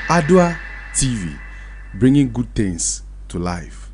Adoatv, bringing good things to life.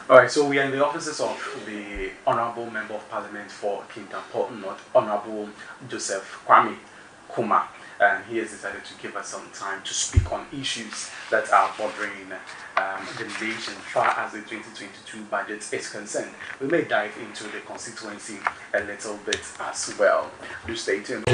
Alright, so we are in the offices of the Honourable Member of Parliament for Kintampo North, Honourable Joseph Kwame Kuma, and he has decided to give us some time to speak on issues that are bothering the nation far as the 2022 budget is concerned. We may dive into the constituency a little bit as well. Do stay tuned.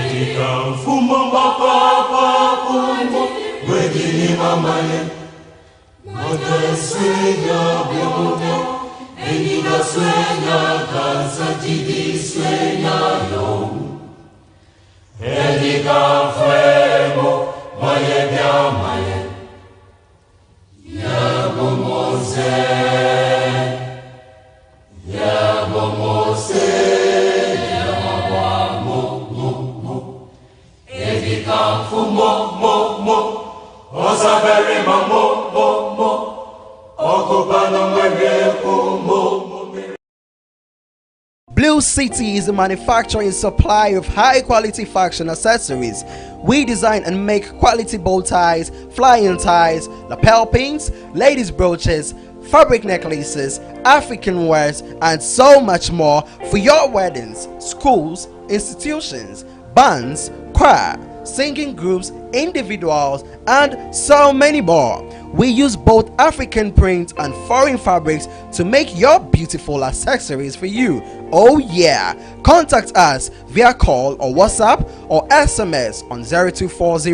Blue City is a manufacturer and supplier of high-quality fashion accessories. We design and make quality bow ties, flying ties, lapel pins, ladies' brooches, fabric necklaces, African wares, and so much more for your weddings, schools, institutions, bands, choir, singing groups, individuals, and so many more. We use both African print and foreign fabrics to make your beautiful accessories for you. Oh yeah! Contact us via call or WhatsApp or SMS on 0240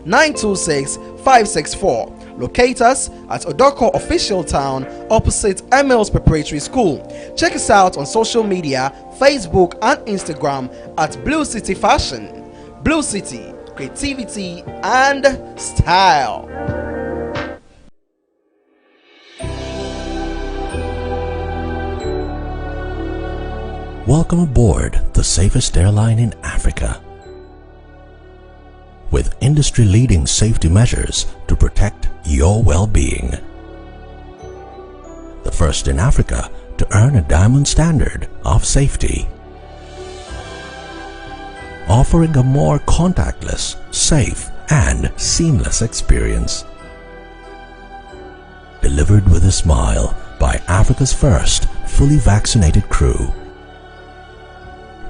926 564. Locate us at Odoko Official Town opposite Emil's Preparatory School. Check us out on social media, Facebook and Instagram at Blue City Fashion. Blue City, creativity and style. Welcome aboard the safest airline in Africa. With industry-leading safety measures to protect your well-being. The first in Africa to earn a diamond standard of safety. Offering a more contactless, safe, and seamless experience. Delivered with a smile by Africa's first fully vaccinated crew.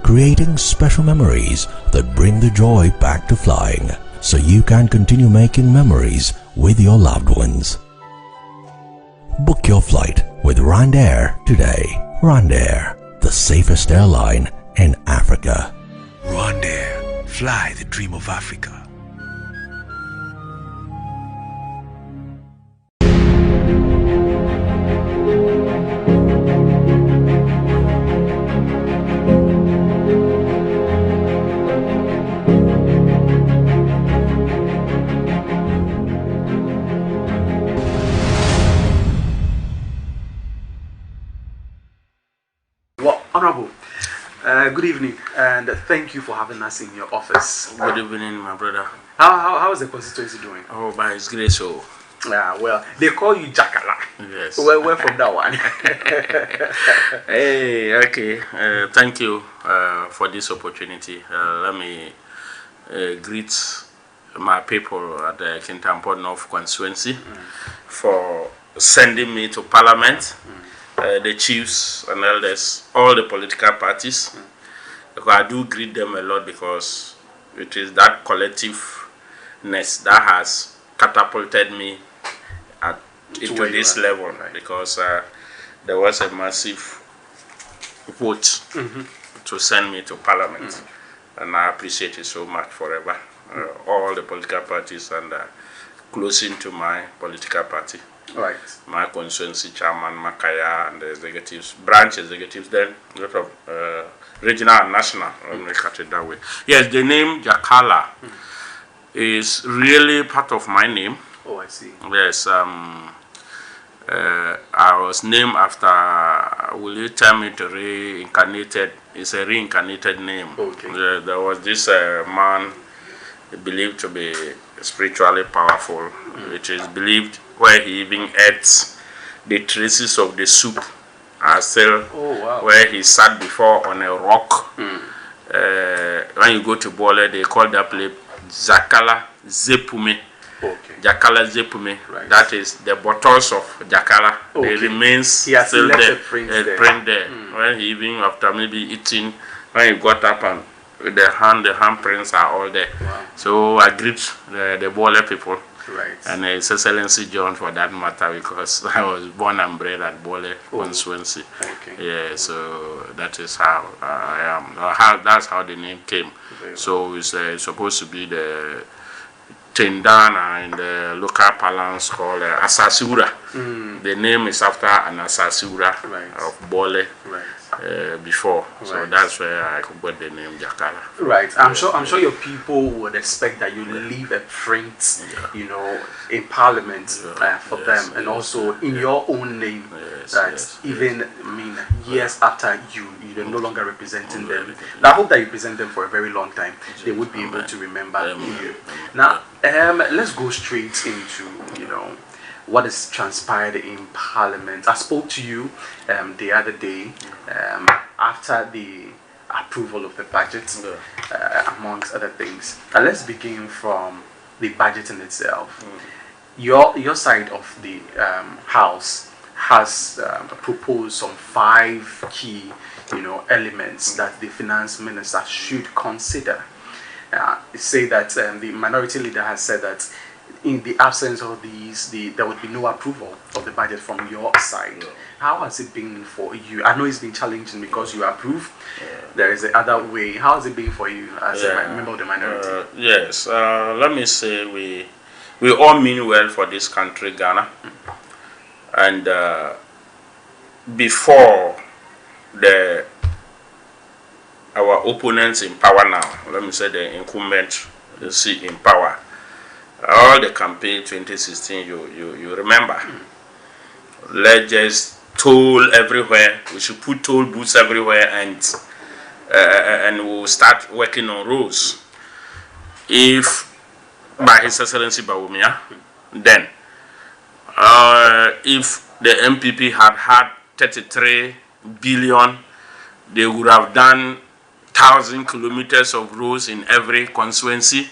Creating special memories that bring the joy back to flying, so you can continue making memories with your loved ones. Book your flight with Rwandair today. Rwandair, the safest airline in Africa. Rwandair, fly the dream of Africa. Honorable, good evening, and thank you for having us in your office. Good evening, my brother. How is the constituency doing? Oh, by His grace, so. Yeah, well, they call you Jakala. Yes. Where from that one? Hey, okay. Thank you for this opportunity. Let me greet my people at the Kintampo North constituency for sending me to Parliament. The chiefs and elders, all the political parties. I do greet them a lot because it is that collectiveness that has catapulted me into where you this are. level, Right. because there was a massive vote to send me to Parliament, and I appreciate it so much forever. All the political parties and closing to my political party. Right. My constituency chairman, Makaya, and the executives, branch executives, then a lot of regional and national, let me cut it that way. Yes, the name Jakala is really part of my name. Oh, I see. Yes, I was named after, will you tell me to reincarnated, it's a reincarnated name. Okay. There was this man believed to be spiritually powerful. It is believed where he even ate the traces of the soup are still where he sat before on a rock. When you go to Bole, they call that place Jakala Zepume. Okay. Jakala Zepume. Right. That is the bottles of Jakala. Okay. They remains He has still left there. a print A there. print there. When he even after maybe eating, when he got up and with the handprints are all there. Wow. So I greet the Bole people. Right. And His Excellency John for that matter, because I was born and bred at Bole constituency. Okay. Yeah, so that is how I am. That's how the name came. So it's supposed to be the Tendana in the local parlance called Asasura. The name is after an Asasura of Bole. Right. Before, so Right. that's where I got the name Jakala. Right. I'm sure your people would expect that you leave a print, you know, in Parliament for them, and also in your own name. Even I mean, years after you're no longer representing them. Now, I hope that you present them for a very long time. They would be able to remember you. Now, let's go straight into what has transpired in Parliament. I spoke to you the other day after the approval of the budget, amongst other things. Let's begin from the budget in itself. Your side of the House has proposed some 5 key elements that the finance minister should consider. Say that the minority leader has said that in the absence of these, there would be no approval of the budget from your side. How has it been for you? I know it's been challenging because you approve. There is the other way. How has it been for you as a member of the minority? Yes, let me say we all mean well for this country, Ghana. And before our opponents in power now, let me say the incumbent in power, all the campaign 2016, you remember, let's just toll everywhere. We should put toll booths everywhere, and we'll start working on roads. If by His Excellency Bawumia, then if the MPP had 33 billion, they would have done 1,000 kilometers of roads in every constituency.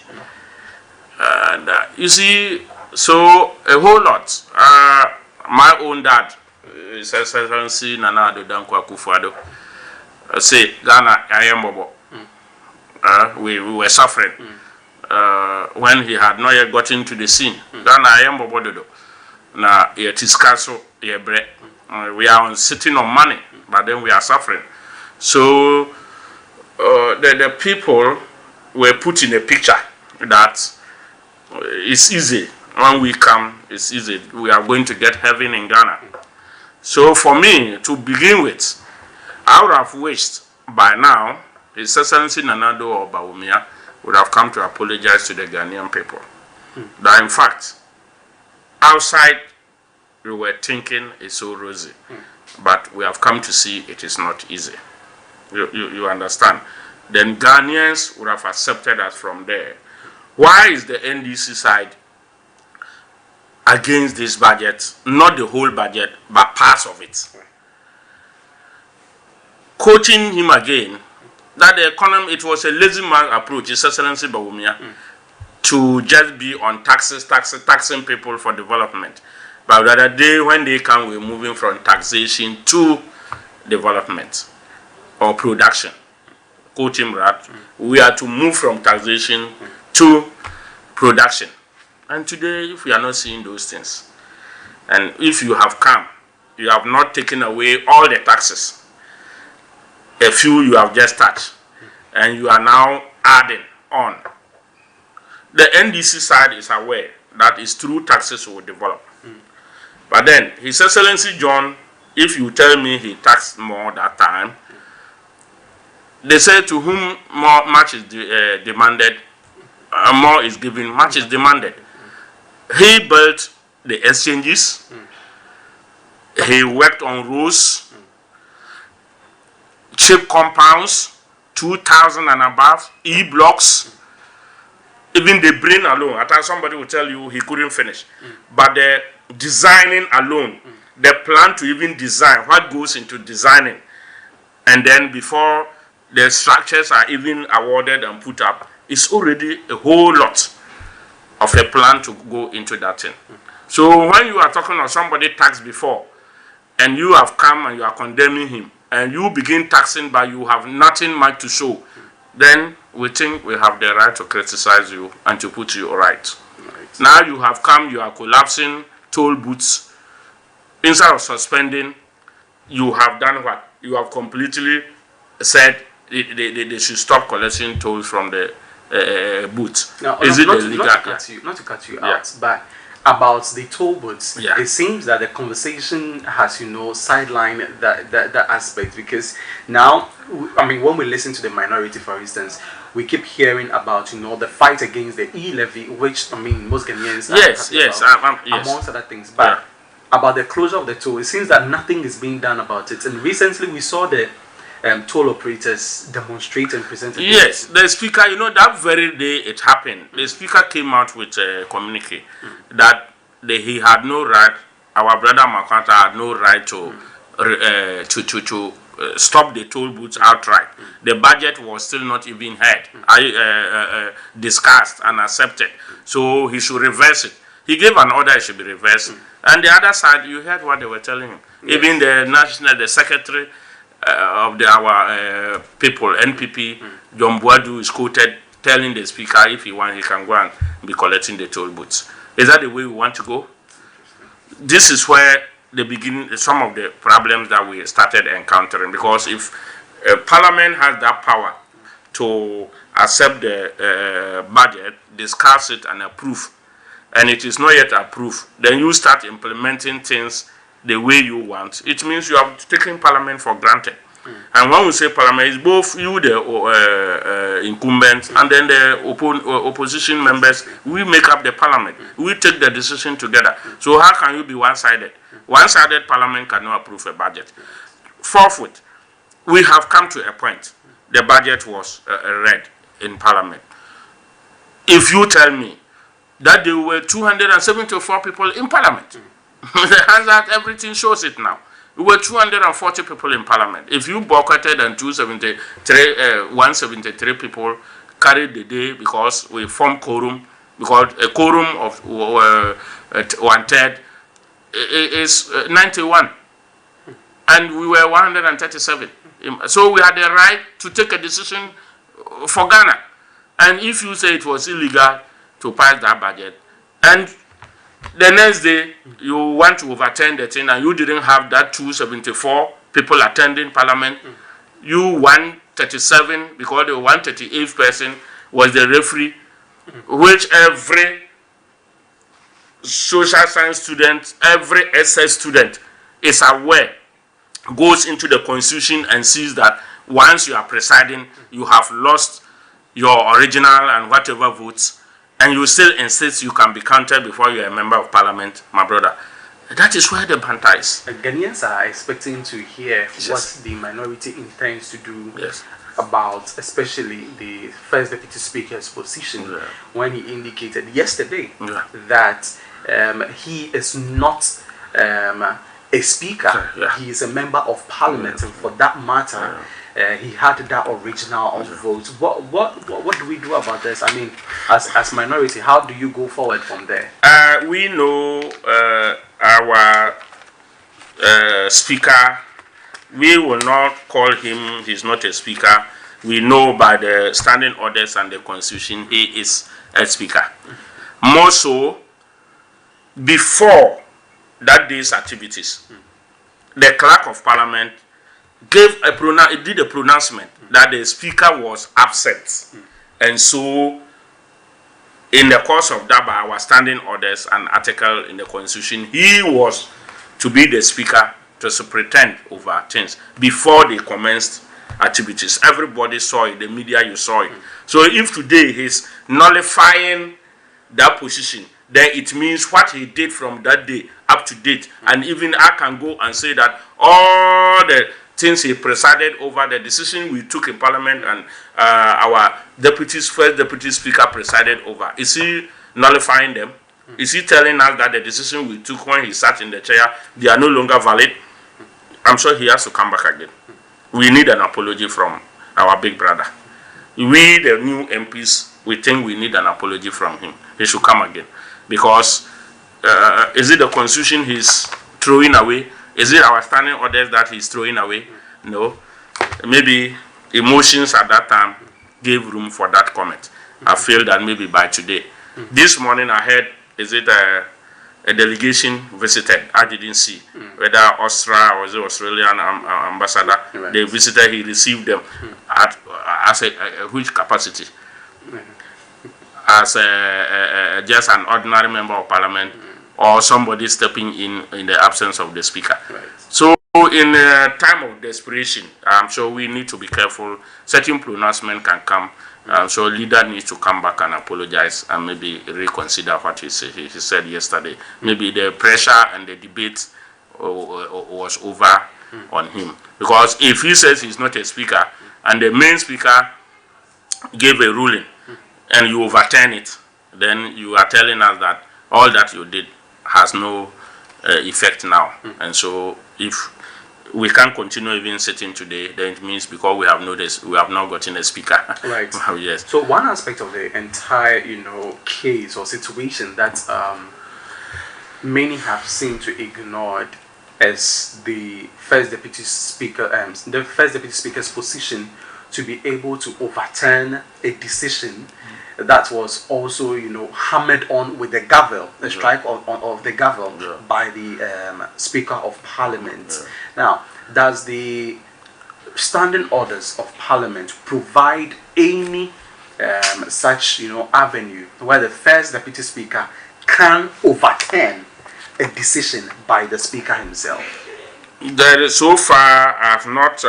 And you see, so a whole lot. My own dad, His Excellency Nana Ado Dankwa Akufo-Addo, say Ghana, I am Bobo. We were suffering when he had not yet gotten to the scene. Ghana, I am Bobo Dodo. Now, it is castle, we are sitting on money, but then we are suffering. So the people were put in a picture that it's easy. When we come, it's easy. We are going to get heaven in Ghana. So for me, to begin with, I would have wished by now His Excellency Nana Ado or Bawumia would have come to apologize to the Ghanaian people. That in fact, outside we were thinking it's so rosy, but we have come to see it is not easy. You understand? Then Ghanaians would have accepted us from there. Why is the NDC side against this budget? Not the whole budget, but parts of it. Quoting him again, that the economy, it was a lazy man approach, His Excellency Bawumia, to just be on taxing people for development. But the other day when they come, we're moving from taxation to development or production. Quote him right, we are to move from taxation to production. And today, if we are not seeing those things, and if you have come, you have not taken away all the taxes, a few you have just touched, and you are now adding on. The NDC side is aware that is through taxes will develop. But then, His Excellency John, if you tell me he taxed more that time, they say to whom much is demanded, more is given, much is demanded. He built the exchanges, he worked on roads, cheap compounds, 2,000 and above, E-blocks, even the brain alone. At times somebody will tell you he couldn't finish. But the designing alone, the plan to even design, what goes into designing, and then before the structures are even awarded and put up, it's already a whole lot of a plan to go into that thing. So when you are talking of somebody taxed before, and you have come and you are condemning him, and you begin taxing but you have nothing much to show, then we think we have the right to criticize you and to put you right. Now you have come, you are collapsing toll booths. Instead of suspending, you have done what? You have completely said they should stop collecting tolls from the booths. Now, is it not illegal? to cut you out, but about the toll booths, Yeah. it seems that the conversation has, sidelined that aspect, because now, I mean, when we listen to the minority, for instance, we keep hearing about, the fight against the e-levy, which, I mean, most Ghanaians Yes, about, yes. amongst other things. But about the closure of the toll, it seems that nothing is being done about it. And recently we saw the toll operators demonstrate and present. Yes, the speaker, that very day it happened, the speaker came out with a communique that he had no right, our brother Makwanta had no right to stop the toll booths outright. The budget was still not even heard, discussed and accepted. So he should reverse it. He gave an order it should be reversed. And the other side, you heard what they were telling him. Yes. Even the secretary of our people, NPP, John Boadu, is quoted telling the speaker if he wants, he can go and be collecting the toll booths. Is that the way we want to go? This is where some of the problems that we started encountering, because if Parliament has that power to accept the budget, discuss it and approve, and it is not yet approved, then you start implementing things the way you want. It means you have taken Parliament for granted. And when we say Parliament, it's both you, the incumbents, and then the opposition members. We make up the Parliament. We take the decision together. So how can you be one-sided? One-sided Parliament cannot approve a budget. Forthwith, we have come to a point. The budget was read in Parliament. If you tell me that there were 274 people in Parliament, the hazard, everything shows it now. We were 240 people in Parliament. If you boycotted and 173 people carried the day because we formed quorum, because a quorum of 1/3 is 91, and we were 137. So we had the right to take a decision for Ghana. And if you say it was illegal to pass that budget, and the next day you want to overturn the thing and you didn't have that 274 people attending Parliament, you 137, because the 138th person was the referee, which every social science student, every SS student is aware, goes into the constitution and sees that once you are presiding, you have lost your original and whatever votes, and you still insist you can be counted before you are a member of Parliament, my brother. That is where the banter is. Ghanaians are expecting to hear what the minority intends to do about, especially the First Deputy Speaker's position, when he indicated yesterday that he is not a speaker, he is a member of Parliament, and for that matter, he had that original vote. What do we do about this? I mean, as minority, how do you go forward from there? We know our speaker. We will not call him, he's not a speaker. We know by the standing orders and the constitution he is a speaker. More so, before that day's activities, the clerk of parliament did a pronouncement that the speaker was absent, and so in the course of that, by our standing orders and article in the constitution, he was to be the speaker to superintend over things before they commenced activities. Everybody saw it, the media, you saw it. So if today he's nullifying that position, then it means what he did from that day up to date. And even I can go and say that all the things he presided over, the decision we took in parliament and our first deputy speaker presided over, is he nullifying them? Is he telling us that the decision we took when he sat in the chair, they are no longer valid? I'm sure he has to come back again. We need an apology from our big brother. We, the new MPs, we think we need an apology from him. He should come again. Because is it the constitution he's throwing away? Is it our standing orders that he's throwing away? No. Maybe emotions at that time gave room for that comment. I feel that maybe by today. This morning I heard, is it a delegation visited? I didn't see whether Austria or the Australian ambassador, right. They visited, he received them at as a huge capacity. As just an ordinary member of parliament or somebody stepping in the absence of the speaker. Right. So in a time of desperation, I'm sure we need to be careful. Certain pronouncement can come. So leader needs to come back and apologize and maybe reconsider what he said yesterday. Maybe the pressure and the debate was over on him. Because if he says he's not a speaker and the main speaker gave a ruling and you overturn it, then you are telling us that all that you did has no effect now. And so if we can't continue even sitting today, then it means because we have noticed we have not gotten a speaker. Right. Yes. So one aspect of the entire, case or situation that many have seemed to ignore as the first deputy speaker, the first deputy speaker's position to be able to overturn a decision that was also, hammered on with the gavel, the strike of the gavel by the Speaker of Parliament. Now, does the standing orders of Parliament provide any such, avenue where the first Deputy Speaker can overturn a decision by the Speaker himself? So far, I have not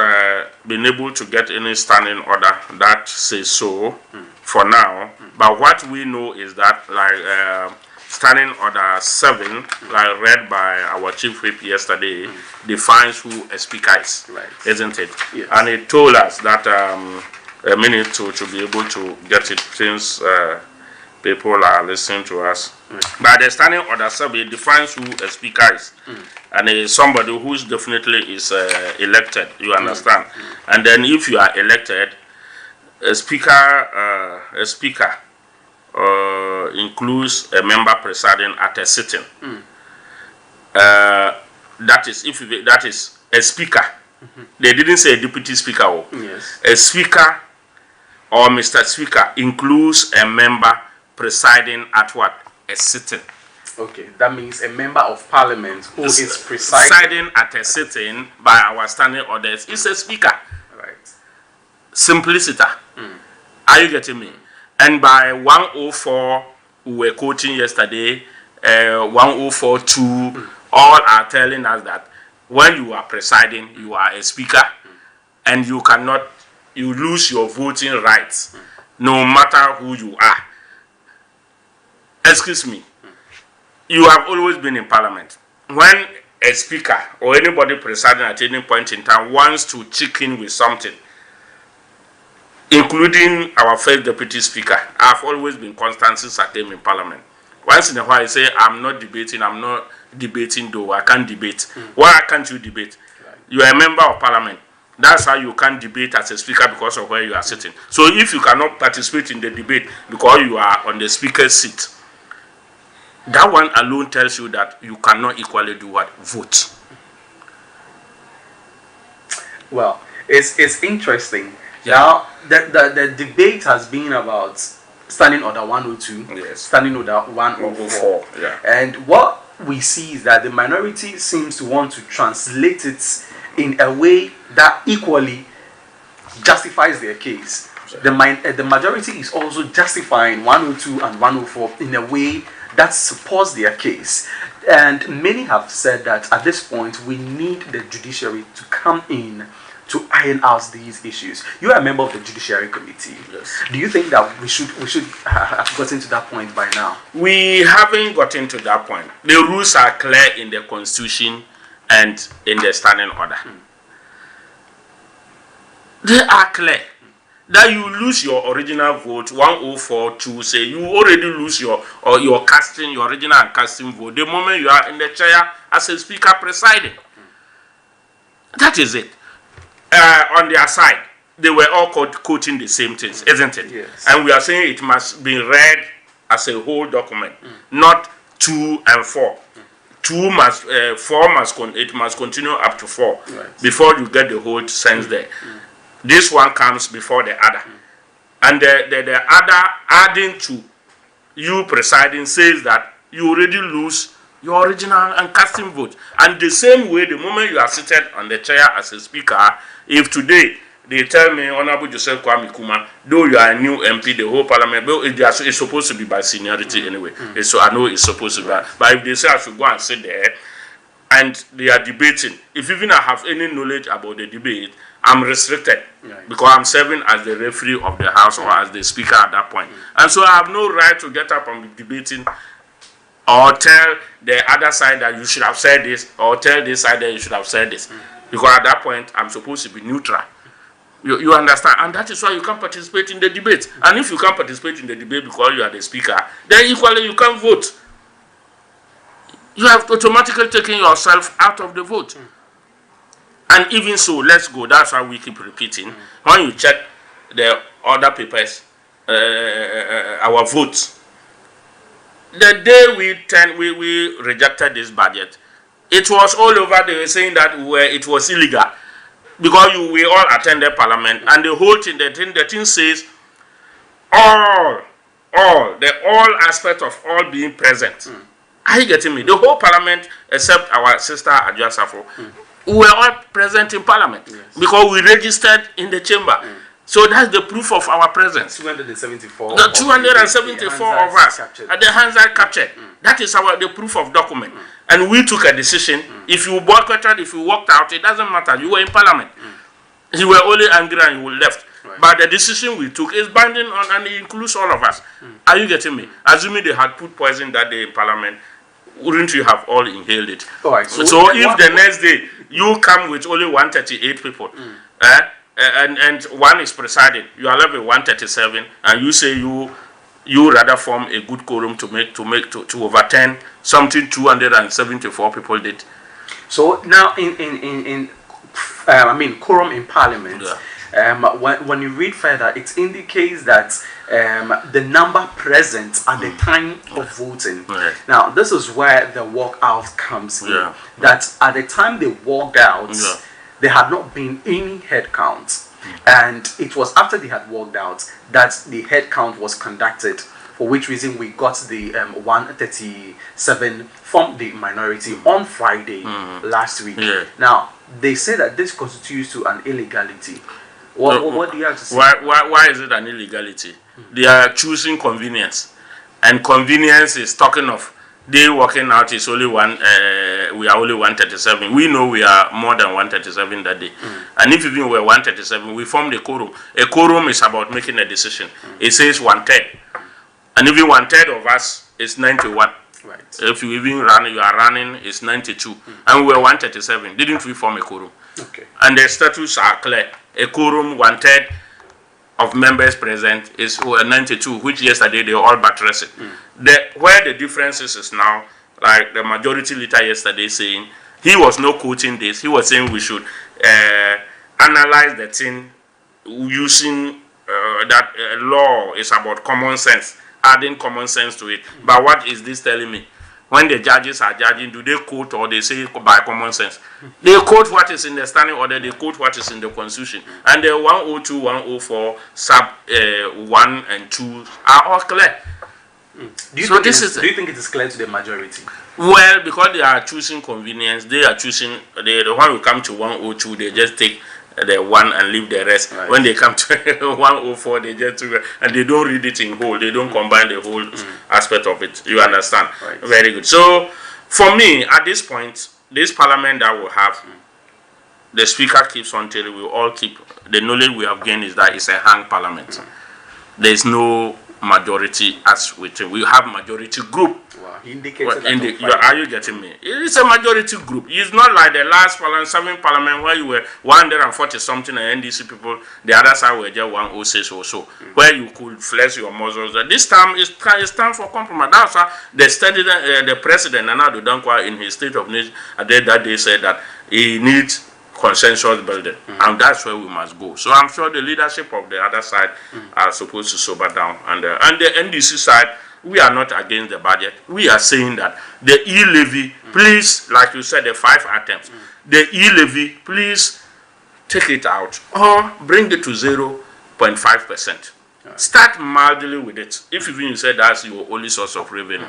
been able to get any standing order that says so for now. But what we know is that, like standing order 7, like read by our chief whip yesterday, defines who a speaker is, isn't it? Yes. And it told us that a minute to be able to get it since people are listening to us. But the standing order 7 defines who a speaker is, and somebody who's definitely is elected. You understand? And then if you are elected, a speaker includes a member presiding at a sitting. That is a speaker. They didn't say a deputy speaker. Yes. A speaker or Mr. Speaker includes a member presiding at what? A sitting. Okay, that means a member of parliament who is presiding at a sitting by our standing orders is a speaker. Right. Simplicity. Are you getting me? And by 104, we were quoting yesterday, 104.2, all are telling us that when you are presiding, you are a speaker, and you lose your voting rights, no matter who you are. Excuse me. You have always been in parliament. When a speaker or anybody presiding at any point in time wants to chicken with something, including our first deputy speaker, I've always been constant since I came in parliament. Once in a while I say, I'm not debating though, I can't debate. Why can't you debate? Right. You are a member of parliament. That's how you can't debate as a speaker because of where you are sitting. So if you cannot participate in the debate because you are on the speaker's seat, that one alone tells you that you cannot equally do what? Vote. Well, it's interesting. Yeah. Now, the debate has been about Standing Order 102, Yes. Standing Order 104. Yeah. And what we see is that the minority seems to want to translate it in a way that equally justifies their case. The majority is also justifying 102 and 104 in a way that supports their case. And many have said that at this point we need the judiciary to come in to iron out these issues. You are a member of the Judiciary Committee. Yes. Do you think that we should have gotten to that point by now? We haven't gotten to that point. The rules are clear in the Constitution and in the Standing Order. They are clear. That you lose your original vote, 104-2, say you already lose your casting, your original and casting vote the moment you are in the chair as a speaker presiding. That is it. On their side, they were all quoting the same things, isn't it? Yes. And we are saying it must be read as a whole document, not 2 and 4. 2 must, 4 must continue up to 4 before you get the whole sense there. This one comes before the other. And the other adding to you presiding says that you already lose your original and casting vote. And the same way, the moment you are seated on the chair as a speaker, if today they tell me, Honorable Joseph Kwame Kuma, though you are a new MP, the whole parliament, it's supposed to be by seniority anyway. So I know it's supposed to be. But if they say I should go and sit there, and they are debating, if even I have any knowledge about the debate, I'm restricted because I'm serving as the referee of the house or as the speaker at that point. And so I have no right to get up and be debating or tell the other side that you should have said this or tell this side that you should have said this. Because at that point, I'm supposed to be neutral. You understand? And that is why you can't participate in the debate. And if you can't participate in the debate because you are the speaker, then equally you can't vote. You have automatically taken yourself out of the vote. And even so, let's go. That's why we keep repeating. When you check the other papers, our votes, the day we rejected this budget, it was all over. They were saying that it was illegal because we all attended Parliament, and the whole thing, the thing says all aspect of all being present. Are you getting me? The whole Parliament, except our sister Adoatv, we were all present in Parliament because we registered in the chamber. So that's the proof of our presence. 274. The 274 of us at the hands are captured. That is the proof of document. And we took a decision. If you boycotted, if you walked out, it doesn't matter. You were in Parliament. You were only angry and you left. But the decision we took is binding on, and it includes all of us. Are you getting me? Assuming they had put poison that day in Parliament, wouldn't you have all inhaled it? Right, so if the next day you come with only 138 people, and one is presiding, you are left with 137, and you say you rather form a good quorum to overturn something 274 people did. So now in quorum in Parliament. When you read further, it indicates that the number present at the time of voting. Now, this is where the walkout comes in. That at the time they walked out, there had not been any head count. And it was after they had walked out that the head count was conducted, for which reason we got the 137 from the minority on Friday last week. Now, they say that this constitutes to an illegality. What do you have to say? Why is it an illegality? They are choosing convenience, and convenience is talking of they working out is only one. We are only 137. We know we are more than 137 that day, and if even we are 137, we formed a quorum. A quorum is about making a decision. It says 1/3, and even 1/3 of us is 91. Right. If you even you are running, it's 92, and we were 137. Didn't we form a quorum? Okay. And the statutes are clear. A quorum, 1/3 of members present is 92, which yesterday they all buttressed it. Where the difference is now, like the majority leader yesterday saying, he was not quoting this. He was saying we should analyze the thing using that law is about common sense, adding common sense to it. But what is this telling me? when the judges are judging, do they quote or they say by common sense? They quote what is in the standing order, they quote what is in the constitution. And the 102, 104, sub 1 and 2 are all clear. Do you think it is clear to the majority? Well, because they are choosing convenience, they are choosing, the one who come to 102, they just take the one and leave the rest. Right. When they come to 104, they just took, and they don't read it in whole, they don't combine the whole aspect of it. You understand? Right. Very good. So, for me, at this point, this parliament that we have, the speaker keeps on telling, we all keep, the knowledge we have gained is that it's a hung parliament. There is no majority as within. We have majority group. Wow. He indicated are you getting me? It's a majority group. It's not like the last parliament, 7 parliament where you were 140 something and NDC people, the other side were just 106 or so, where you could flex your muscles. This time it's time for compromise. That's why the president Nana Addo Dankwa in his State of Nation that day said that he needs consensus building, and that's where we must go. So I'm sure the leadership of the other side are supposed to sober down, and the NDC side, we are not against the budget. We are saying that the e-levy, please, like you said, the 5 items, the e-levy, please take it out or bring it to 0.5%. Start mildly with it. If even you said that's your only source of revenue.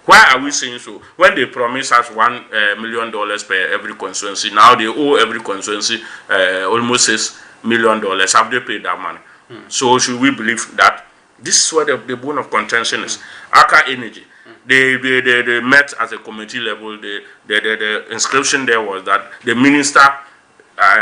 Why are we saying so? When they promise us $1 million per every constituency, now they owe every constituency almost $6 million. Have they paid that money? So should we believe that this is where the bone of contention is? Aka Energy, they met at a committee level. The inscription there was that the minister,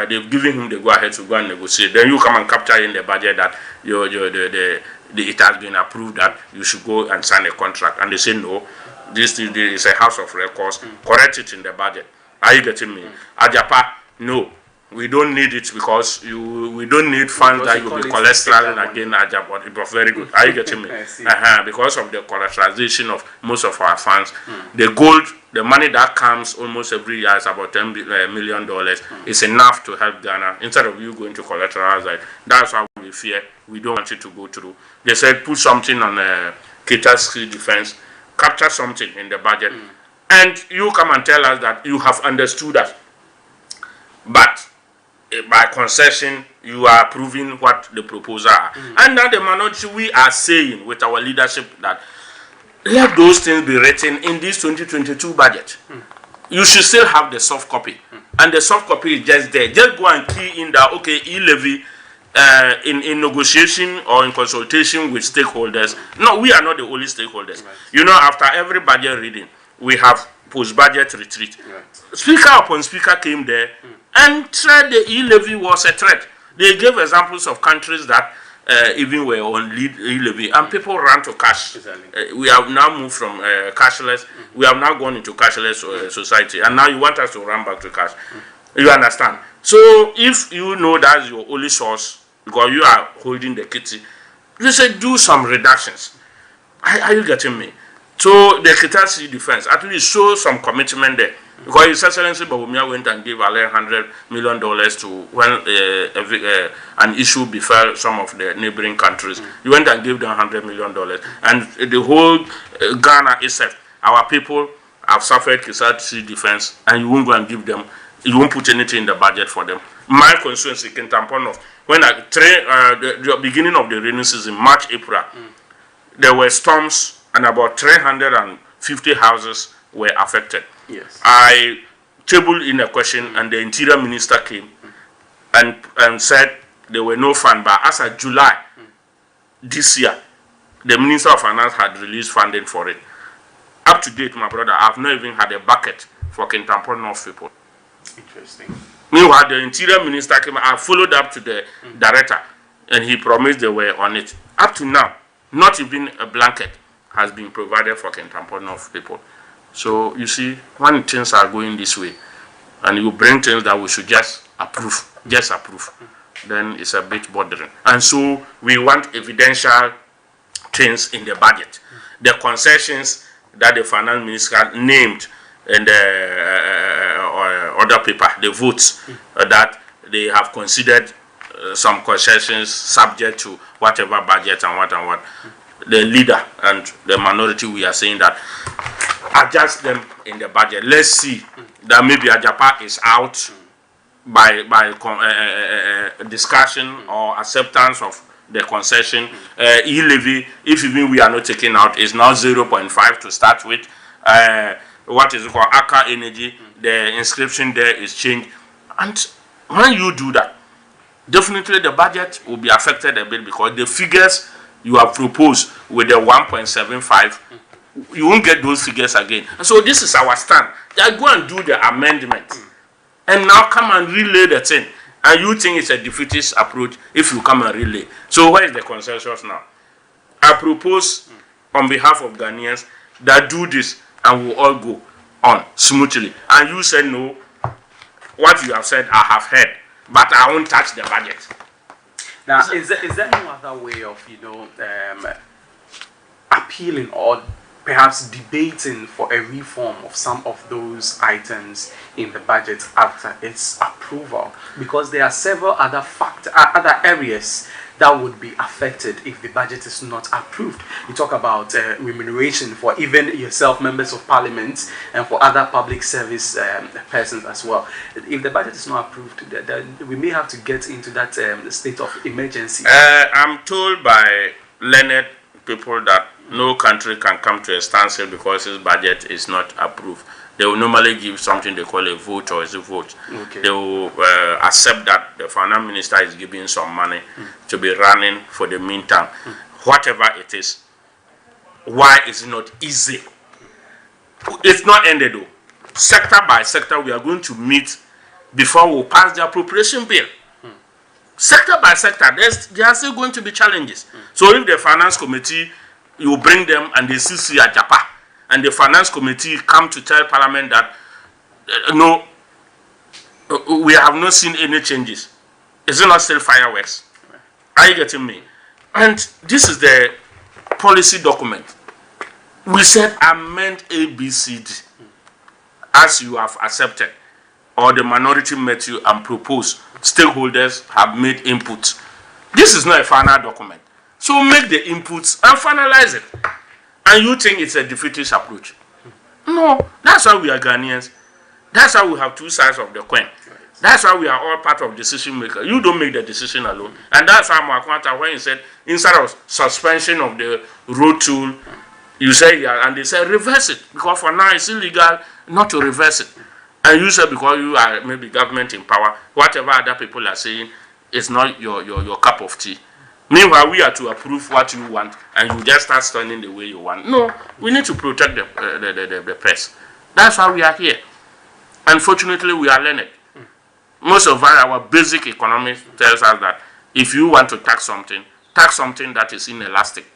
they've given him the go-ahead to go and negotiate. Then you come and capture in the budget that it has been approved that you should go and sign a contract. And they say no. This is a house of records. Correct it in the budget. Are you getting me? Ajapa, no. We don't need it because we don't need funds that you will be cholesterol again. Ajapa, it was very good. Are you getting me? Because of the collateralization of most of our funds, the gold, the money that comes almost every year is about $10 million. It's enough to help Ghana. Instead of you going to collateralize, that's why we fear. We don't want it to go through. They said put something on Cater Street Defense. Capture something in the budget, and you come and tell us that you have understood us. But by concession, you are approving what the proposal are. And that the minority, we are saying with our leadership that let those things be written in this 2022 budget. You should still have the soft copy, and the soft copy is just there. Just go and key in that, okay, e-levy. In negotiation or in consultation with stakeholders. No, we are not the only stakeholders. Right. You know, after every budget reading, we have post-budget retreat. Right. Speaker upon speaker came there and said the e-levy was a threat. They gave examples of countries that even were on e-levy, and people ran to cash. Exactly. We have now moved from cashless. We have now gone into cashless society, and now you want us to run back to cash. You understand? So if you know that's your only source, because you are holding the kitty, you say do some reductions. Are you getting me? So the Kitasi defense at least show some commitment there. Because His Excellency Bawumia went and gave $100 million to when an issue befell some of the neighboring countries. He went and gave them $100 million. And the whole Ghana itself, our people have suffered Kitasi defense, and you won't go and give them. You won't put anything in the budget for them. My constituency, Kintampono, when the beginning of the rainy season, March, April, there were storms and about 350 houses were affected. Yes. I tabled in a question, and the Interior Minister came and said there were no funds. But as of July this year, the Minister of Finance had released funding for it. Up to date, my brother, I've not even had a bucket for Kintampono North people. Interesting. Meanwhile, the Interior Minister came. I followed up to the director, and he promised they were on it. Up to now, not even a blanket has been provided for Kintampono North people. So you see, when things are going this way, and you bring things that we should just approve, then it's a bit bothering. And so we want evidential things in the budget. The concessions that the finance minister named in the other paper, the votes that they have considered some concessions subject to whatever budget and what. The leader and the minority, we are saying that adjust them in the budget. Let's see that maybe Ajapa is out by discussion or acceptance of the concession. E-levy, if even we are not taking out, is now 0.5 to start with. What is it called? Aka Energy, the inscription there is changed. And when you do that, definitely the budget will be affected a bit, because the figures you have proposed with the 1.75, you won't get those figures again. And so this is our stand. They go and do the amendment and now come and relay the thing. And you think it's a defeatist approach if you come and relay. So where is the consensus now? I propose on behalf of Ghanaians that do this and we'll all go on smoothly. And you said no. What you have said, I have heard, but I won't touch the budget. Now, is there no other way of, appealing or perhaps debating for a reform of some of those items in the budget after its approval? Because there are several other other areas that would be affected if the budget is not approved. You talk about remuneration for even yourself, members of parliament, and for other public service persons as well. If the budget is not approved, then we may have to get into that state of emergency. I'm told by learned people that no country can come to a standstill because its budget is not approved. They will normally give something they call a vote or a vote. Okay. They will accept that the finance minister is giving some money to be running for the meantime. Whatever it is, why is it not easy? It's not ended though. Sector by sector, we are going to meet before we pass the appropriation bill. Sector by sector, there are still going to be challenges. So if the finance committee, you bring them and they still see Ajapa, and the finance committee come to tell Parliament that no, we have not seen any changes. Is it not still fireworks? Are you getting me? And this is the policy document. We said amend ABCD as you have accepted, or the minority met you and proposed. Stakeholders have made inputs. This is not a final document. So make the inputs and finalize it. And you think it's a defeatist approach? No, that's why we are Ghanaians. That's why we have two sides of the coin. That's why we are all part of decision maker. You don't make the decision alone. And that's why Mwakwanta, when he said, instead of suspension of the road tool, you say, yeah, and they said, reverse it. Because for now, it's illegal not to reverse it. And you said, because you are maybe government in power, whatever other people are saying, it's not your cup of tea. Meanwhile, we are to approve what you want, and you just start standing the way you want. No, we need to protect the press. That's why we are here. Unfortunately, we are learned. Most of our basic economics tells us that if you want to tax something that is inelastic.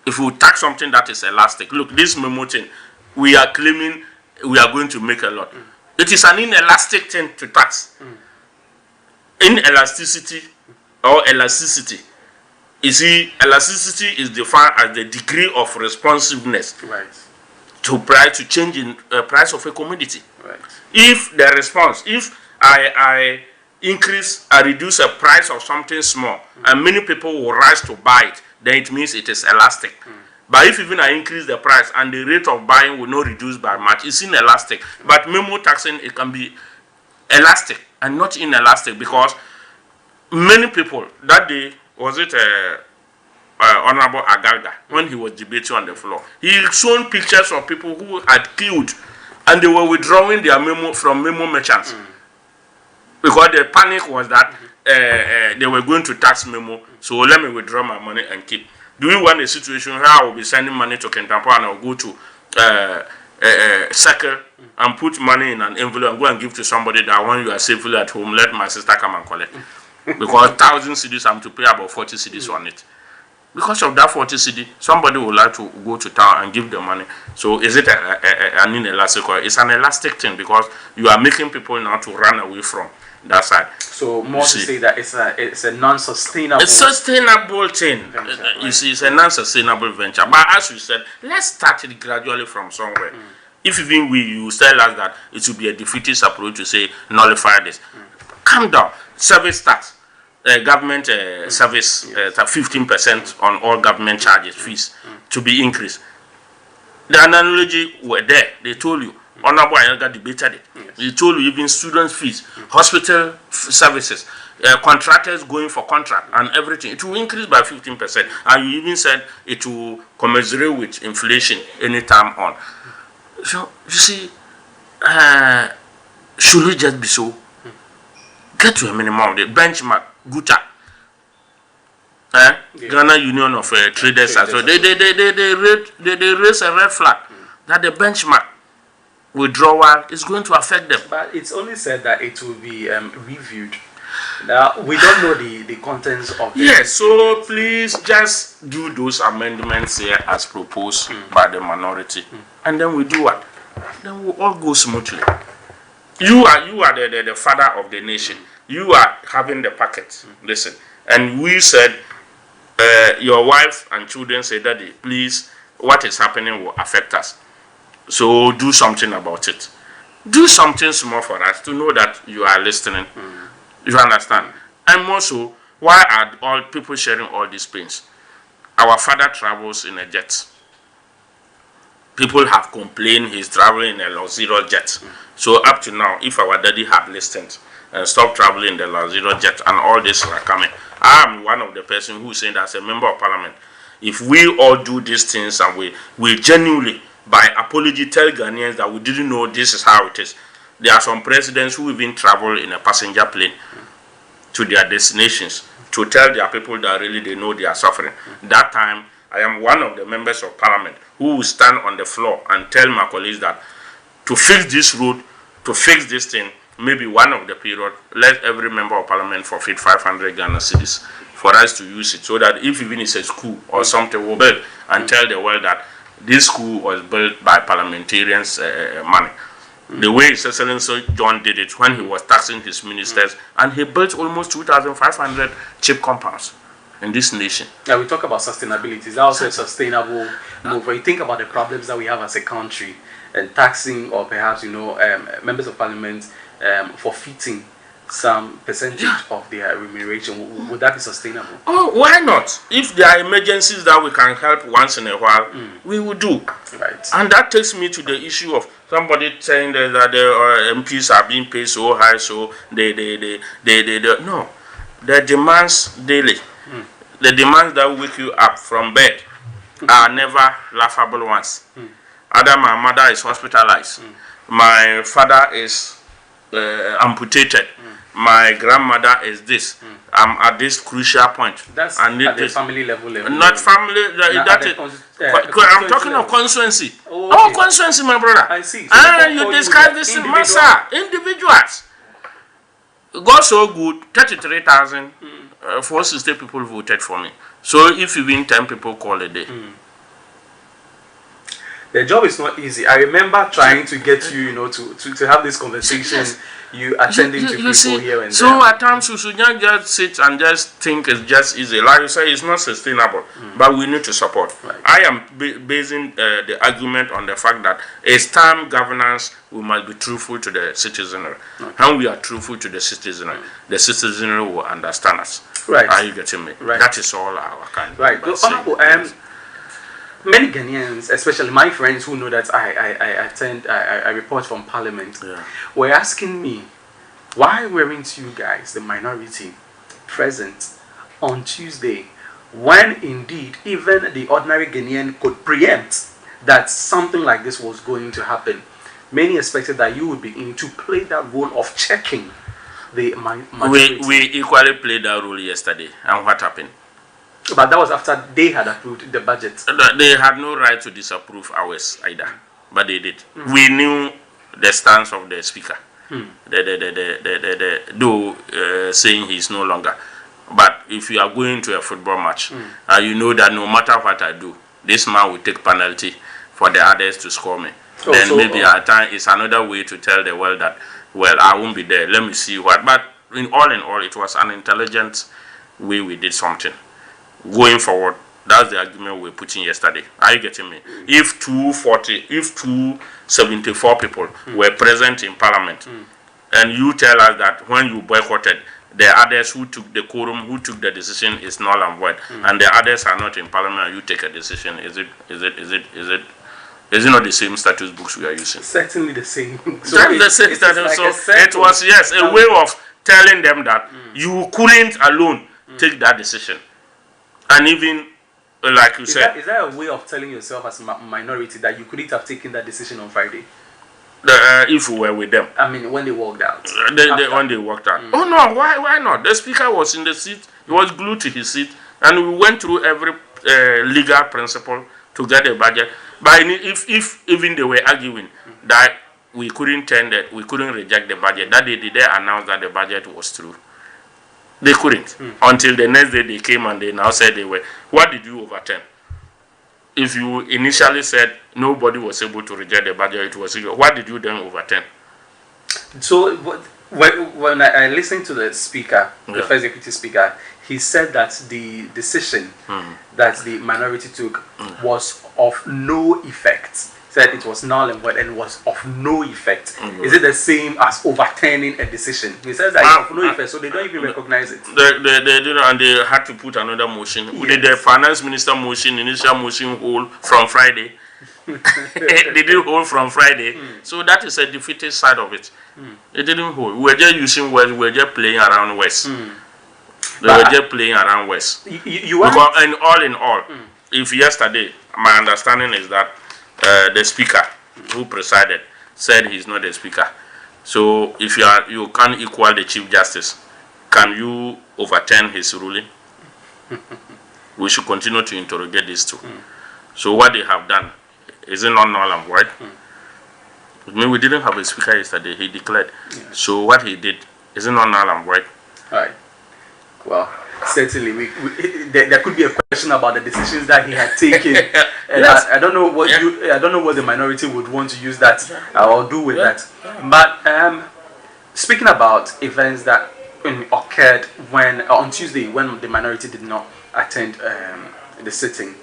If you tax something that is elastic, look, this memo thing, we are claiming we are going to make a lot. It is an inelastic thing to tax. Inelasticity or elasticity. You see, elasticity is defined as the degree of responsiveness to price, to change in price of a commodity. If the response, if I reduce a price of something small, and many people will rise to buy it, then it means it is elastic. But if even I increase the price and the rate of buying will not reduce by much, it's inelastic. But memo taxing, it can be elastic and not inelastic, because many people that day, was it Honorable Agalga, when he was debating on the floor, he shown pictures of people who had killed and they were withdrawing their memo from memo merchants because the panic was that they were going to tax memo, so let me withdraw my money and keep. Do you want a situation where I will be sending money to Kentampo and I'll go to Circle and put money in an envelope and go and give to somebody that when you are safely at home, let my sister come and collect? Because 1,000 cedis, I'm to pay about 40 cedis on it. Because of that 40 cedi, somebody would like to go to town and give the money. So is it an inelastic, or it's an elastic thing, because you are making people now to run away from that side. So more to say that it's a non-sustainable. It's a sustainable thing. Venture, right? You see, it's a non-sustainable venture. But as you said, let's start it gradually from somewhere. If even you tell us that it should be a defeatist approach to say nullify this, calm down. Service tax, government service, 15% on all government charges, fees to be increased. The analogy were there. They told you. Honorable Ayaga debated it. Yes. They told you even student fees, hospital services, contractors going for contract and everything. It will increase by 15%. And you even said it will commensurate with inflation anytime on. So, you see, should we just be so? Get to a minimum. The benchmark, Guta. Ghana Union of Traders. So they raise a red flag that the benchmark withdrawal is going to affect them. But it's only said that it will be reviewed. Now, we don't know the contents of it. Yes, so please just do those amendments here as proposed by the minority. And then we do what? Then we all go smoothly. You are the father of the nation. You are having the packet. Listen. And we said, your wife and children say, Daddy, please, what is happening will affect us. So do something about it. Do something small for us to know that you are listening. You understand? And also, why are all people sharing all these pains? Our father travels in a jet. People have complained he's traveling in a luxurious jet. So up to now, if our daddy had listened and stopped traveling in the luxurious jet and all this are coming, I am one of the person who is saying that as a member of parliament, if we all do these things and we genuinely, by apology, tell Ghanaians that we didn't know this is how it is. There are some presidents who even travel in a passenger plane to their destinations to tell their people that really they know they are suffering. That time, I am one of the members of parliament who will stand on the floor and tell my colleagues that to fix this road, to fix this thing, maybe one of the period, let every member of parliament forfeit 500 Ghana cedis for us to use it, so that if even it's a school or something, we'll build and tell the world that this school was built by parliamentarians' money. The way His Excellency John did it when he was taxing his ministers, and he built almost 2,500 cheap compounds in this nation. Now we talk about sustainability. Is that also a sustainable move? When you think about the problems that we have as a country, and taxing or perhaps members of parliament forfeiting some percentage of their remuneration, would that be sustainable? Oh, why not? If there are emergencies that we can help once in a while, we will do. Right. And that takes me to the issue of somebody saying that the MPs are being paid so high, so they no. The demands daily, the demands that wake you up from bed are never laughable ones. Either my mother is hospitalized, my father is amputated, my grandmother is this. I'm at this crucial point. That's and at the family level. Not family. I'm talking of constituency. Oh, Our okay. constituency, my brother. I see. So And you discuss this in Massa. Individuals. Got so good. 33,000. 460 people voted for me. So if you win 10 people, call a day. The job is not easy. I remember trying to get you, to have this conversation. You attending to people see, here and so there. at times we should not just sit and just think it's just easy. Like you say, it's not sustainable, but we need to support. Right. I am basing the argument on the fact that it's time governance, we must be truthful to the citizenry. When we are truthful to the citizenry, the citizenry will understand us. Right. Are you getting me? Right. That is all I can do. Right. by So, saying. Honorable, many Ghanaians, especially my friends who know that I report from Parliament, were asking me, why weren't you guys, the minority, present on Tuesday, when indeed even the ordinary Ghanaian could preempt that something like this was going to happen? Many expected that you would be in to play that role of checking the minority. We equally played that role yesterday, and what happened? But that was after they had approved the budget. They had no right to disapprove ours either, but they did. We knew the stance of the speaker, though saying he's no longer. But if you are going to a football match, you know that no matter what I do, this man will take penalty for the others to score me. Then maybe at time it's another way to tell the world that, well, I won't be there. Let me see what. But in all, it was an intelligent way we did something. Going forward, that's the argument we were putting yesterday. Are you getting me? If 274 people were present in Parliament, and you tell us that when you boycotted, the others who took the quorum, who took the decision is null and void, and the others are not in Parliament, and you take a decision, is it Is it not the same status books we are using? Certainly the same. So That's the same status. like So it was, yes, a way of telling them that you couldn't alone take that decision. And even, like you said, is that a way of telling yourself as a minority that you couldn't have taken that decision on Friday? if we were with them. I mean, when they walked out. When they walked out. Oh no, why not? The speaker was in the seat. He was glued to his seat, and we went through every legal principle to get a budget. But if even they were arguing that we couldn't we couldn't reject the budget, that did they announce that the budget was through? They couldn't until the next day they came and they now said they were. What did you overturn? If you initially said nobody was able to reject the budget, it was what did you then overturn? So when I listened to the speaker, the first deputy speaker, he said that the decision that the minority took was of no effect. Said it was null and void and was of no effect. Is it the same as overturning a decision? He says that it's of no effect, so they don't even recognize it. They did, and they had to put another motion. Yes. Did the finance minister initial motion hold from Friday? They didn't hold from Friday. So that is a defeated side of it. It didn't hold. We were just using words, we were just playing around West. They were just playing around West. Because, and all in all, if yesterday, my understanding is that the speaker who presided said he's not the speaker. So if you can't equal the Chief Justice, can you overturn his ruling? We should continue to interrogate these two. So what they have done, is it not null and void? I mean, we didn't have a speaker yesterday, he declared. Yeah. So what he did, is it not null and void? All right. Well, certainly, there could be a question about the decisions that he had taken. Yes. I don't know what I don't know what the minority would want to use that or do with that. But speaking about events that occurred on Tuesday when the minority did not attend the sitting,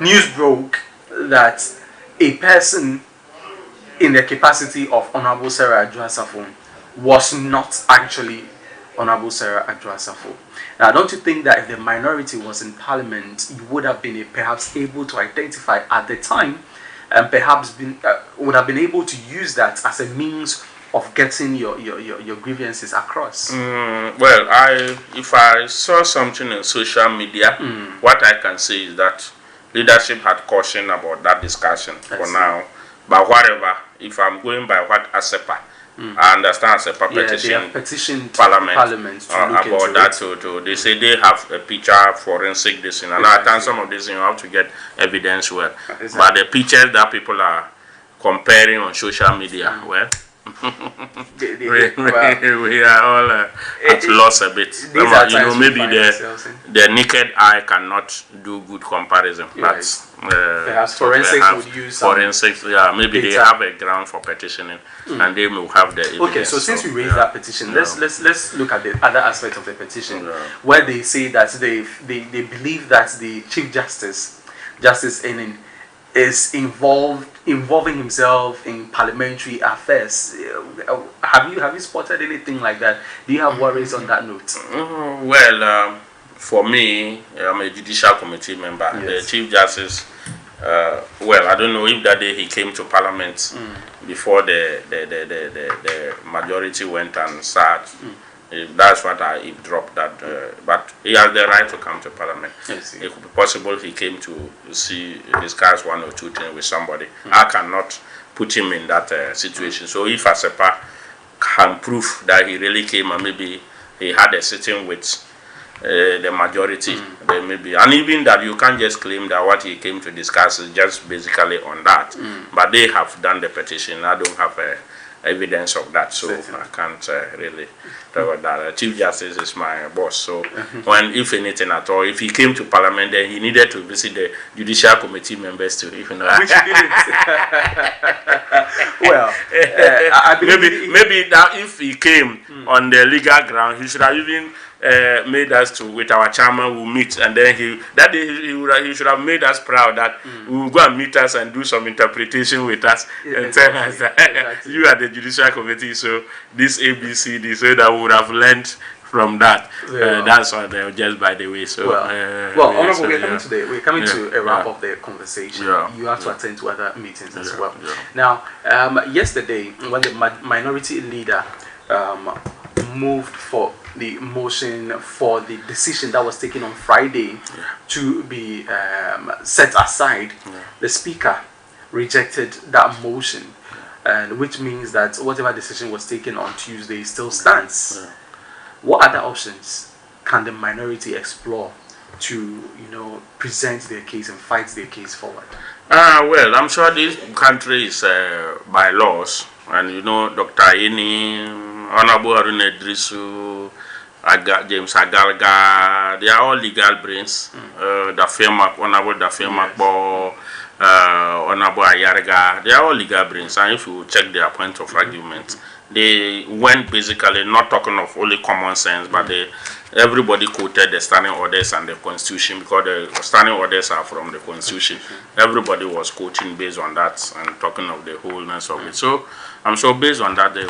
news broke that a person in the capacity of Honorable Sarah Adjoa-Safo was not actually Honorable Sarah Adjoa-Safo. Now, don't you think that if the minority was in Parliament, you would have been perhaps able to identify at the time, and perhaps would have been able to use that as a means of getting your grievances across? Well, if I saw something in social media, what I can say is that leadership had cautioned about that discussion for now. But whatever, if I'm going by what ASEPA, I understand ASEPA petitioned Parliament about that. They say they have a picture forensic this and at times some of this you have to get evidence well. Exactly. But the pictures that people are comparing on social media, well, we are all at loss a bit. Maybe the naked eye cannot do good comparison. But perhaps forensics would use forensics. Maybe data. They have a ground for petitioning, and they will have the evidence. Okay, so since we raised that petition, let's look at the other aspect of the petition, where they say that they believe that the Chief Justice Enin is involving himself in parliamentary affairs. Have you spotted anything like that? Do you have worries on that note? Well, for me, I'm a judicial committee member. Yes. The Chief Justice, well, I don't know if that day he came to Parliament before the majority went and sat. That's what I dropped that. But he has the right to come to Parliament. It could be possible he came to discuss one or two things with somebody. I cannot put him in that situation. So if ASEPA can prove that he really came and maybe he had a sitting with the majority, then maybe, and even that you can't just claim that what he came to discuss is just basically on that. But they have done the petition. I don't have evidence of that, so I can't really talk about that. Chief Justice is my boss, so if anything at all, if he came to Parliament, then he needed to visit the Judicial Committee members too, which he didn't. Well, I believe maybe that if he came on the legal ground, he should have even made us with our chairman will meet, and then he should have made us proud that we will go and meet us and do some interpretation with us and tell us that you are the Judicial Committee, so this ABCD, so that we would have learned from that. Yeah. That's all. Just by the way. So Honorable, we're coming to a wrap of the conversation. Yeah. You have to attend to other meetings as well. Yeah. Now, yesterday, when the minority leader moved for the motion for the decision that was taken on Friday to be set aside, the speaker rejected that motion, and which means that whatever decision was taken on Tuesday still stands. What other options can the minority explore to, present their case and fight their case forward? Well, I'm sure this country is by laws, and Dr. Ini, Honorable Arun Edrisu, James Agalga, they are all legal brains. Honorable Dafema, Honorable Ayarga, they are all legal brains, and if you check their point of argument, they went basically not talking of only common sense, but everybody quoted the standing orders and the constitution, because the standing orders are from the constitution. Everybody was quoting based on that and talking of the wholeness of it. So I'm sure based on that they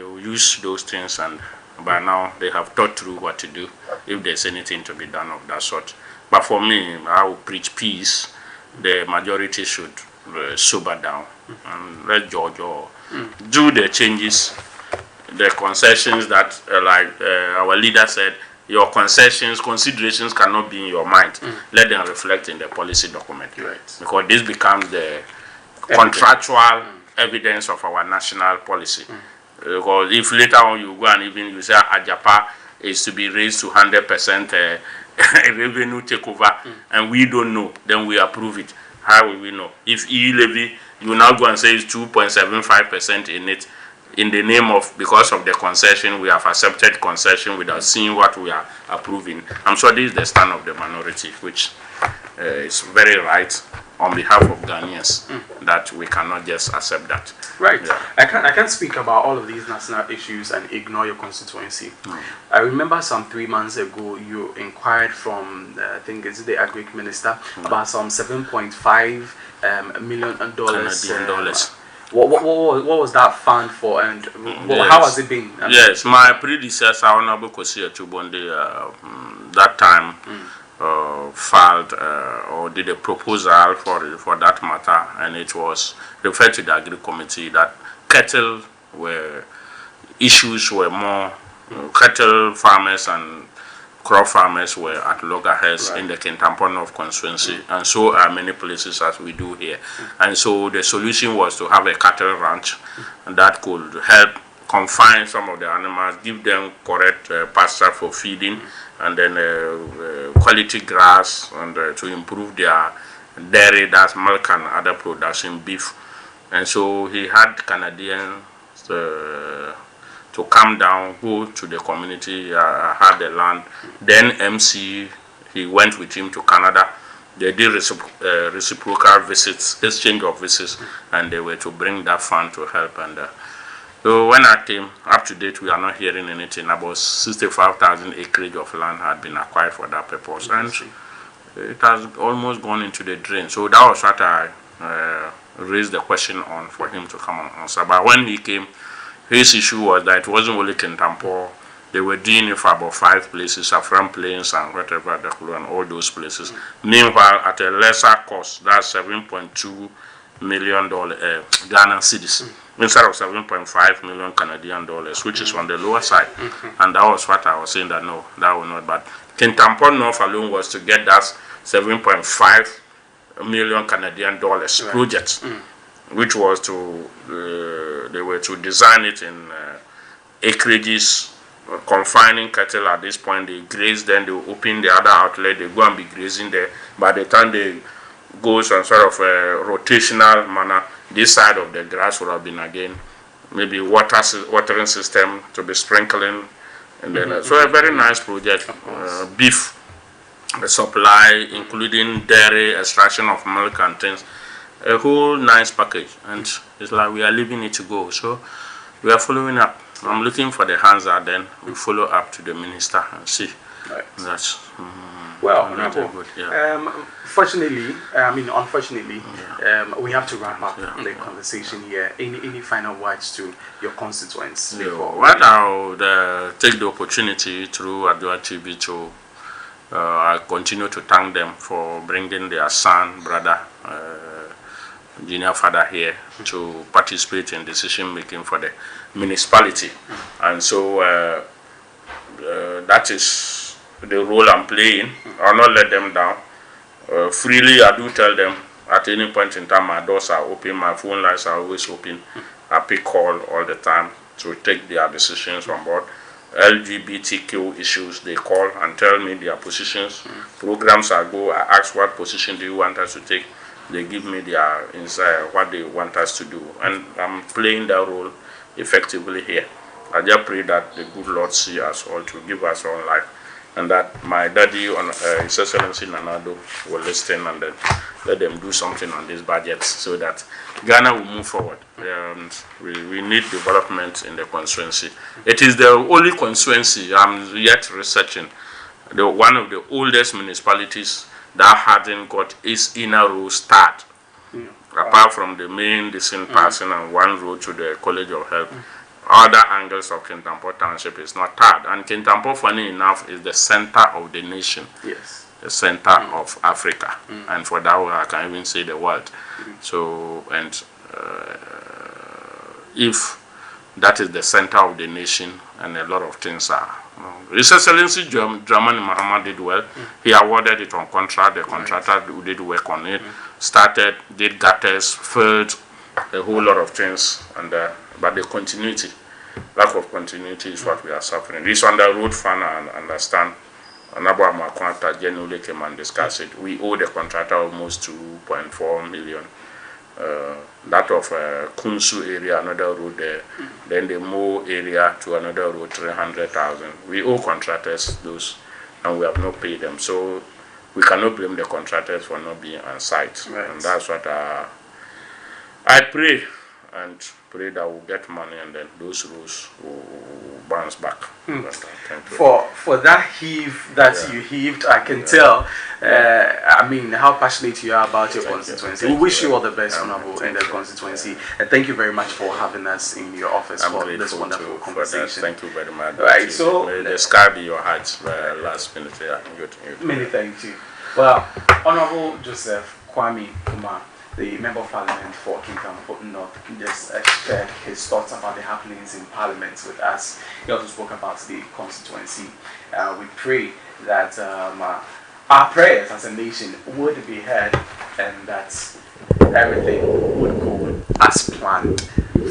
will use those things, and by now they have thought through what to do if there's anything to be done of that sort. But for me, I will preach peace. The majority should sober down and let George do the changes, the concessions that, our leader said, your considerations cannot be in your mind. Let them reflect in the policy document. Right. Because this becomes the contractual evidence of our national policy. Because if later on you go and even you say Ajapa is to be raised to 100% revenue takeover, and we don't know, then we approve it. How will we know? If e-levy, you now go and say it's 2.75% in it, in the name of, because of the concession, we have accepted concession without seeing what we are approving. I'm sure this is the stand of the minority, which is very right on behalf of Ghanaians, that we cannot just accept that. Right. Yeah. I can't speak about all of these national issues and ignore your constituency. I remember some 3 months ago you inquired from, I think it's the Agri Minister, about some $7.5 million Canadian dollars. What was that fund for, and how has it been? Yes, my predecessor, Honorable Kosi Etubonde, that time filed or did a proposal for that matter, and it was referred to the Agri Committee that cattle issues were more, cattle farmers and crop farmers were at loggerheads in the Kintampo North constituency, and so are many places as we do here. And so the solution was to have a cattle ranch that could help confine some of the animals, give them correct pasture for feeding, and then quality grass, and to improve their dairy, that's milk and other production, beef. And so he had Canadians to come down, go to the community, had the land. Then MC, he went with him to Canada. They did reciprocal visits, exchange of visits, and they were to bring that fund to help. And so when I came, up to date, we are not hearing anything. About 65,000 acreage of land had been acquired for that purpose. And it has almost gone into the drain. So that was what I raised the question on for him to come and answer. But when he came, his issue was that it wasn't only Kintampo. They were doing it for about 5 places, Saffron Plains and whatever, and all those places. Meanwhile, at a lesser cost, that's $7.2 million Ghana cedis, instead of 7.5 million Canadian dollars, which is on the lower side. And that was what I was saying, that no, that will not. But Kintampo North alone was to get that 7.5 million Canadian dollars project, which was to, they were to design it in acreages, confining cattle at this point. They graze, then they open the other outlet, they go and be grazing there. By the time they go some sort of a rotational manner, this side of the grass would have been again, maybe watering system to be sprinkling. And then, so a very nice project, beef supply, including dairy, extraction of milk and things. A whole nice package, and it's like we are leaving it to go. So we are following up. I'm looking for the answer, then we follow up to the minister and see. Right. That's Well, Not Honorable, good, yeah. Unfortunately, we have to wrap up the conversation here. Any final words to your constituents? What I would take the opportunity through Adoatv to I continue to thank them for bringing their son, brother, junior father here to participate in decision making for the municipality, and so that is the role I'm playing. I'll not let them down. Freely, I do tell them at any point in time my doors are open, my phone lines are always open. I pick call all the time to take their decisions on board. LGBTQ issues, they call and tell me their positions. Programs I go, I ask what position do you want us to take. They give me their insight, what they want us to do. And I'm playing that role effectively here. I just pray that the good Lord see us all to give us all life. And that my daddy, His Excellency Nanado, will listen and then let them do something on this budget so that Ghana will move forward. We need development in the constituency. It is the only constituency I'm yet researching, one of the oldest municipalities that hadn't got its inner road start. Apart from the main descent passing and one road to the College of Health. Other angles of Kintampo Township is not tied. And Kintampo, funny enough, is the center of the nation. Yes. The center of Africa. And for that, I can even say the world. So, and if that is the center of the nation, and a lot of things are. His Excellency Dramani Mahama did well. He awarded it on contract. The contractor who did work on it started, did gutters, filled a whole lot of things, and but the continuity, lack of continuity is what we are suffering. This on the road fund, I understand. Another contractor generally came and discussed it. We owe the contractor almost 2.4 million. That of Kunsu area, another road there. Then the Mo area to another road, 300,000. We owe contractors those, and we have not paid them. So we cannot blame the contractors for not being on site. Right. And that's what I pray that we'll get money, and then those roads will bounce back. For that heave that you heaved, I can tell. How passionate you are about your constituency. We wish you all the best, Honorable, in the constituency, and thank you very much for having us in your office for this wonderful conversation. Thank you very much. Right, so may the sky be your heart. Last minute, many thank you. Well, Honorable Joseph Kwame Kuma, the Member of Parliament for Kintampo North, just shared his thoughts about the happenings in Parliament with us. He also spoke about the constituency. We pray that our prayers as a nation would be heard, and that everything would go as planned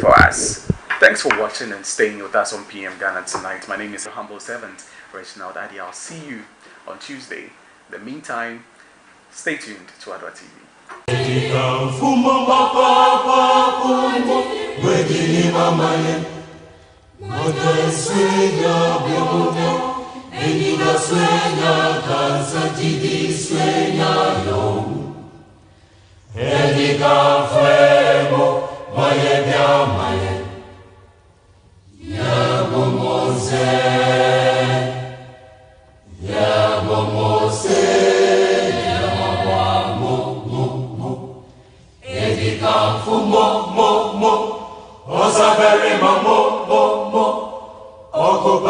for us. Thanks for watching and staying with us on PM Ghana tonight. My name is your humble servant, Reginald Adi. I'll see you on Tuesday. In the meantime, stay tuned to Adoatv. Mo, Osa very mo, Ogo